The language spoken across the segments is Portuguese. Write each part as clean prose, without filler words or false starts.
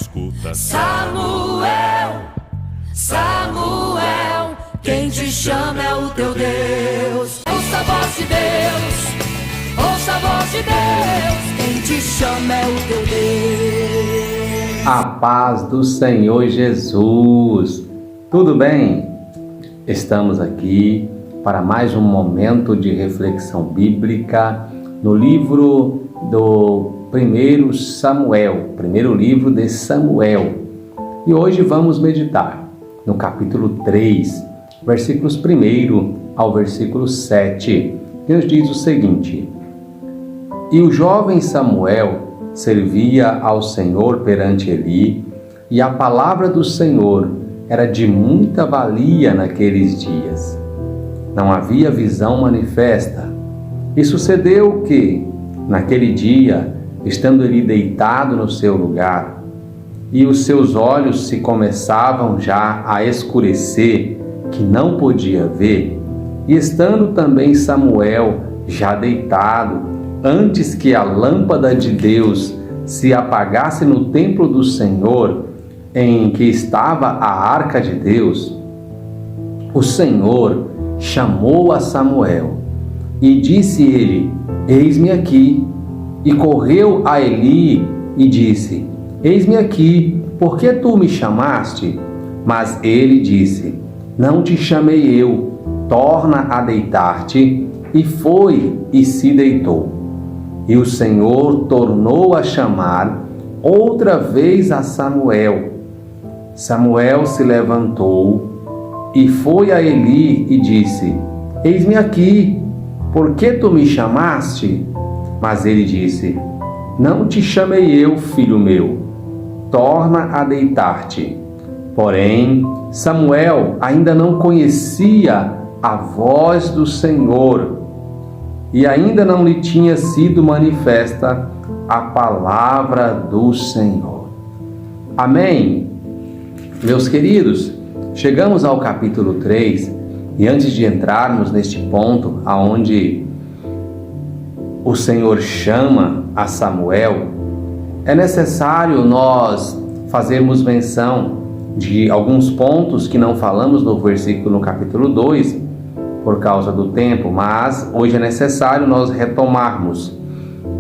escuta. Samuel, Samuel, quem te chama é o teu Deus. Ouça a voz de Deus, ouça a voz de Deus, quem te chama é o teu Deus. A paz do Senhor Jesus. Tudo bem? Estamos aqui para mais um momento de reflexão bíblica no livro do primeiro Samuel, primeiro livro de Samuel. E hoje vamos meditar no capítulo 3, versículos 1 ao versículo 7, que nos diz o seguinte: E o jovem Samuel servia ao Senhor perante Eli, e a palavra do Senhor era de muita valia naqueles dias. Não havia visão manifesta. E sucedeu que, naquele dia, estando ele deitado no seu lugar, e os seus olhos se começavam já a escurecer, que não podia ver, e estando também Samuel já deitado, antes que a lâmpada de Deus se apagasse no templo do Senhor, em que estava a arca de Deus, o Senhor chamou a Samuel, e disse ele: Eis-me aqui. E correu a Eli e disse: Eis-me aqui, por que tu me chamaste? Mas ele disse: Não te chamei eu, torna a deitar-te. E foi e se deitou. E o Senhor tornou a chamar outra vez a Samuel. Samuel se levantou e foi a Eli e disse: Eis-me aqui, por que tu me chamaste? Mas ele disse: Não te chamei eu, filho meu, torna a deitar-te. Porém, Samuel ainda não conhecia a voz do Senhor, e ainda não lhe tinha sido manifesta a palavra do Senhor. Amém? Meus queridos, chegamos ao capítulo 3, e antes de entrarmos neste ponto aonde o Senhor chama a Samuel, é necessário nós fazermos menção de alguns pontos que não falamos no capítulo 2, por causa do tempo, mas hoje é necessário nós retomarmos.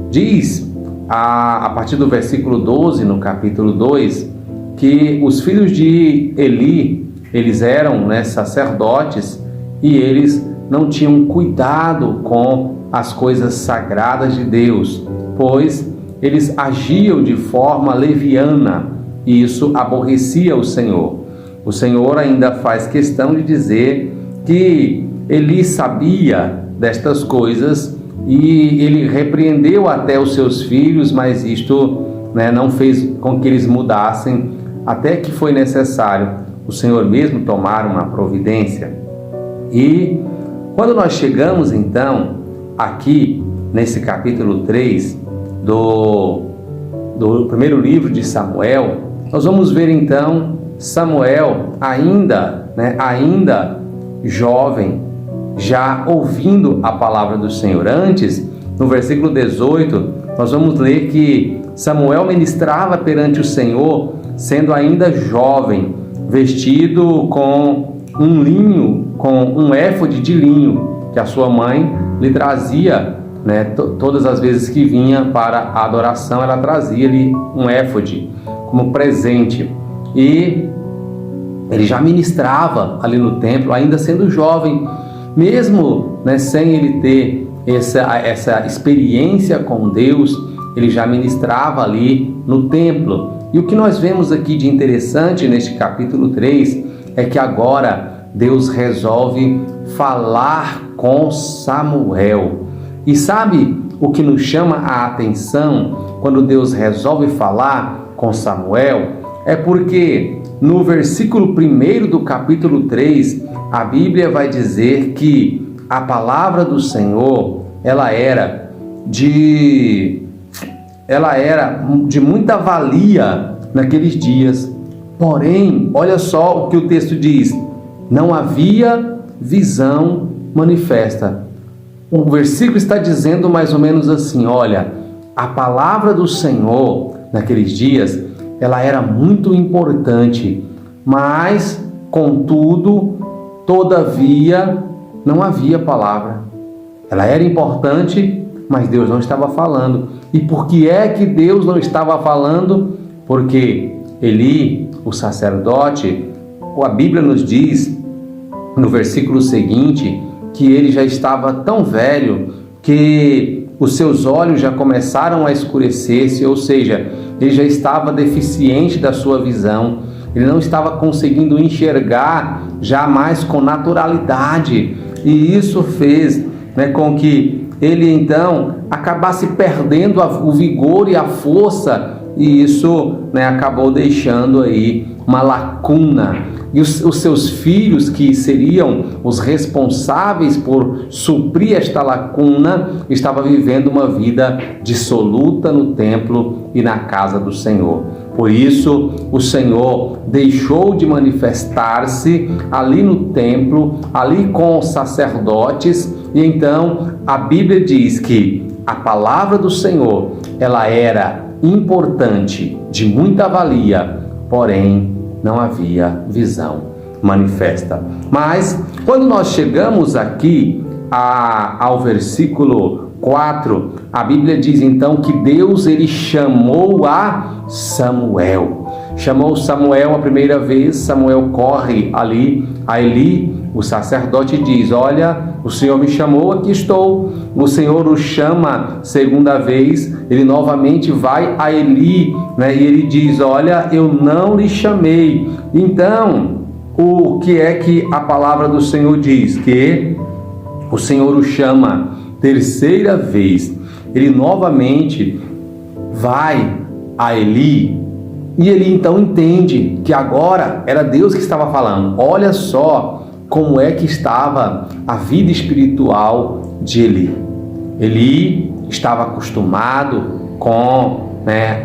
Diz, a partir do versículo 12, no capítulo 2, que os filhos de Eli, eles eram sacerdotes, e eles não tinham cuidado com as coisas sagradas de Deus, pois eles agiam de forma leviana, e isso aborrecia o Senhor. O Senhor ainda faz questão de dizer que Eli sabia destas coisas, e ele repreendeu até os seus filhos, mas isto não fez com que eles mudassem, até que foi necessário o Senhor mesmo tomar uma providência. E quando nós chegamos então aqui nesse capítulo 3 do primeiro livro de Samuel, nós vamos ver então Samuel ainda jovem, já ouvindo a palavra do Senhor. Antes, no versículo 18, nós vamos ler que Samuel ministrava perante o Senhor, sendo ainda jovem, vestido com um linho, com um éfode de linho, que a sua mãe lhe trazia, todas as vezes que vinha para a adoração, ela trazia-lhe um éfode como presente. E ele já ministrava ali no templo, ainda sendo jovem, mesmo sem ele ter essa experiência com Deus, ele já ministrava ali no templo. E o que nós vemos aqui de interessante neste capítulo 3 é que agora Deus resolve falar com Samuel. E sabe o que nos chama a atenção quando Deus resolve falar com Samuel? É porque no versículo 1 do capítulo 3, a Bíblia vai dizer que a palavra do Senhor, ela era de muita valia naqueles dias. Porém, olha só o que o texto diz: não havia visão manifesta. O versículo está dizendo mais ou menos assim: olha, a palavra do Senhor naqueles dias, ela era muito importante, mas, contudo, todavia, não havia palavra. Ela era importante, mas Deus não estava falando. E por que é que Deus não estava falando? Porque Eli, o sacerdote, a Bíblia nos diz, no versículo seguinte, que ele já estava tão velho que os seus olhos já começaram a escurecer-se, ou seja, ele já estava deficiente da sua visão, ele não estava conseguindo enxergar já mais com naturalidade, e isso fez com que ele então acabasse perdendo o vigor e a força, e isso acabou deixando aí uma lacuna. E os seus filhos, que seriam os responsáveis por suprir esta lacuna, estavam vivendo uma vida dissoluta no templo e na casa do Senhor. Por isso, o Senhor deixou de manifestar-se ali no templo, ali com os sacerdotes, e então a Bíblia diz que a palavra do Senhor, ela era importante, de muita valia, porém não havia visão manifesta. Mas quando nós chegamos aqui ao versículo 4, a Bíblia diz então que Deus ele chamou a Samuel. Chamou Samuel a primeira vez, Samuel corre ali a Eli, o sacerdote diz: olha, o Senhor me chamou, aqui estou. O Senhor o chama segunda vez, ele novamente vai a Eli, e ele diz: olha, eu não lhe chamei. Então, o que é que a palavra do Senhor diz? Que o Senhor o chama terceira vez, ele novamente vai a Eli, e ele então entende que agora era Deus que estava falando. Olha só como é que estava a vida espiritual de Eli. Eli estava acostumado com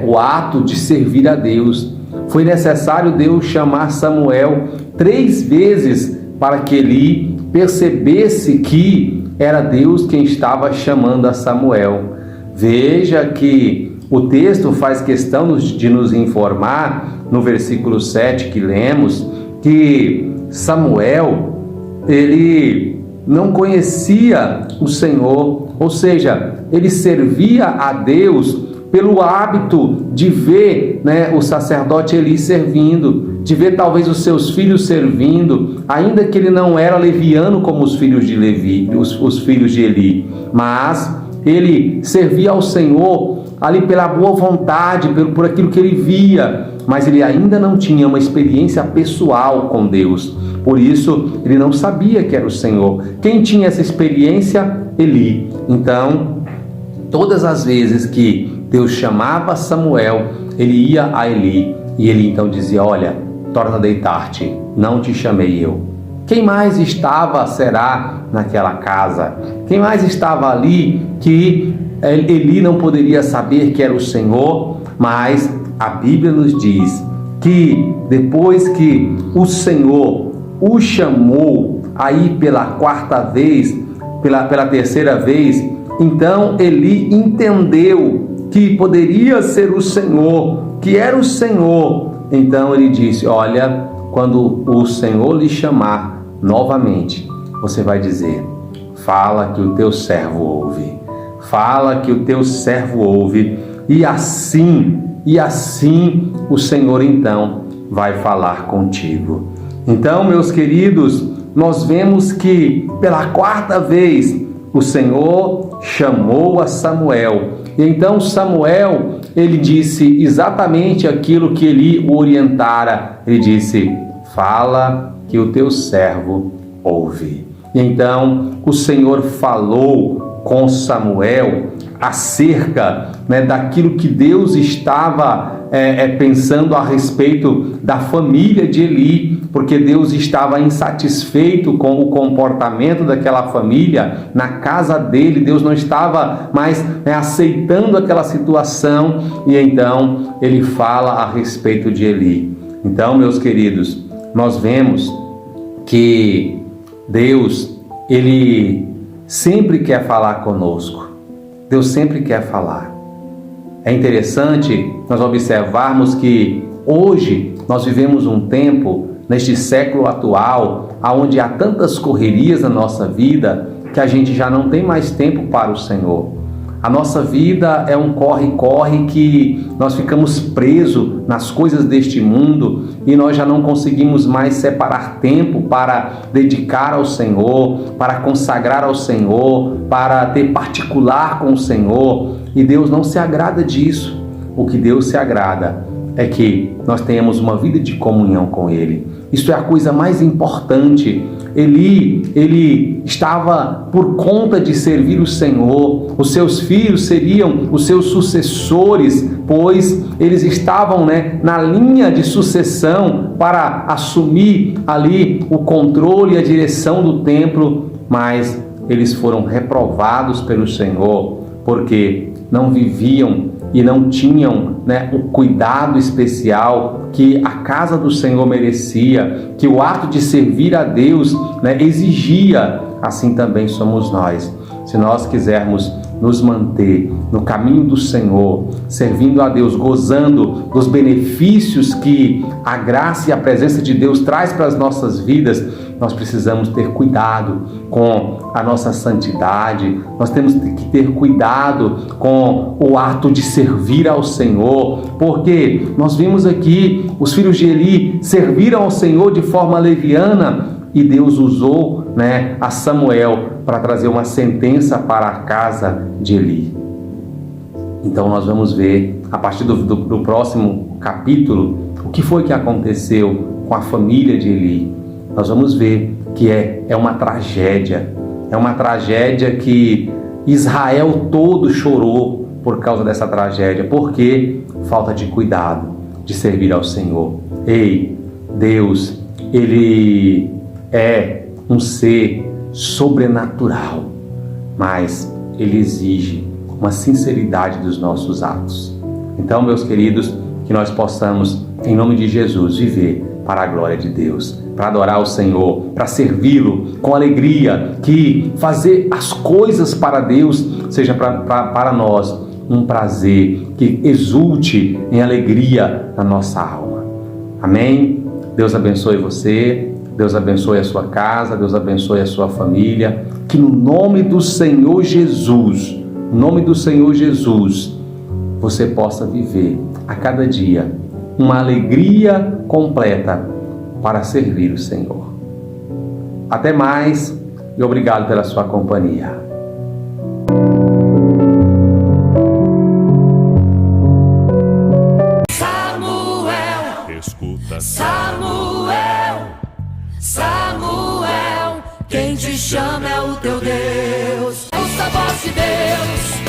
o ato de servir a Deus. Foi necessário Deus chamar Samuel 3 vezes para que Eli percebesse que era Deus quem estava chamando a Samuel. Veja que o texto faz questão de nos informar, no versículo 7 que lemos, que Samuel, ele não conhecia o Senhor, ou seja, ele servia a Deus pelo hábito de ver o sacerdote Eli servindo, de ver talvez os seus filhos servindo, ainda que ele não era leviano como os filhos de Levi, os filhos de Eli, mas ele servia ao Senhor ali pela boa vontade, por aquilo que ele via, mas ele ainda não tinha uma experiência pessoal com Deus. Por isso, ele não sabia que era o Senhor. Quem tinha essa experiência? Eli. Então, todas as vezes que Deus chamava Samuel, ele ia a Eli, e ele então dizia: olha, torna a deitar-te, não te chamei eu. Quem mais estava, será, naquela casa? Quem mais estava ali que Eli não poderia saber que era o Senhor? Mas a Bíblia nos diz que depois que o Senhor o chamou aí pela 4ª vez, pela 3ª vez, então Eli entendeu que poderia ser o Senhor, que era o Senhor. Então ele disse: olha, quando o Senhor lhe chamar novamente, você vai dizer: fala que o teu servo ouve. Fala que o teu servo ouve. E assim o Senhor então vai falar contigo. Então, meus queridos, nós vemos que pela 4ª vez o Senhor chamou a Samuel. E então Samuel, ele disse exatamente aquilo que Eli o orientara. Ele disse: fala que o teu servo ouve. E então o Senhor falou com Samuel acerca daquilo que Deus estava pensando a respeito da família de Eli, porque Deus estava insatisfeito com o comportamento daquela família na casa dele. Deus não estava mais aceitando aquela situação, e então ele fala a respeito de Eli. Então, meus queridos, nós vemos que Deus, ele sempre quer falar conosco. Deus sempre quer falar. É interessante nós observarmos que Hoje nós vivemos um tempo, neste século atual, onde há tantas correrias na nossa vida que a gente já não tem mais tempo para o Senhor. A nossa vida é um corre-corre que nós ficamos presos nas coisas deste mundo e nós já não conseguimos mais separar tempo para dedicar ao Senhor, para consagrar ao Senhor, para ter particular com o Senhor. E Deus não se agrada disso. O que Deus se agrada é que nós tenhamos uma vida de comunhão com Ele. Isso é a coisa mais importante. Ele estava por conta de servir o Senhor. Os seus filhos seriam os seus sucessores, pois eles estavam, na linha de sucessão para assumir ali o controle e a direção do templo, mas eles foram reprovados pelo Senhor, porque não viviam e não tinham o cuidado especial que a casa do Senhor merecia, que o ato de servir a Deus exigia. Assim também somos nós. Se nós quisermos nos manter no caminho do Senhor, servindo a Deus, gozando dos benefícios que a graça e a presença de Deus traz para as nossas vidas, nós precisamos ter cuidado com a nossa santidade, nós temos que ter cuidado com o ato de servir ao Senhor, porque nós vimos aqui, os filhos de Eli serviram ao Senhor de forma leviana, e Deus usou a Samuel para trazer uma sentença para a casa de Eli. Então nós vamos ver, a partir do próximo capítulo, o que foi que aconteceu com a família de Eli. Nós vamos ver que é uma tragédia. É uma tragédia que Israel todo chorou por causa dessa tragédia. Por quê? Falta de cuidado, de servir ao Senhor. Ei, Deus, Ele é um ser sobrenatural, mas Ele exige uma sinceridade dos nossos atos. Então, meus queridos, que nós possamos, em nome de Jesus, viver para a glória de Deus, para adorar o Senhor, para servi-lo com alegria, que fazer as coisas para Deus seja para nós um prazer, que exulte em alegria na nossa alma. Amém? Deus abençoe você, Deus abençoe a sua casa, Deus abençoe a sua família, que no nome do Senhor Jesus, você possa viver a cada dia uma alegria completa para servir o Senhor. Até mais e obrigado pela sua companhia. Samuel, quem te chama é o teu Deus. Ouça a voz de Deus,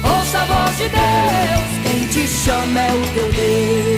ouça a voz de Deus. Quem te chama é o teu Deus.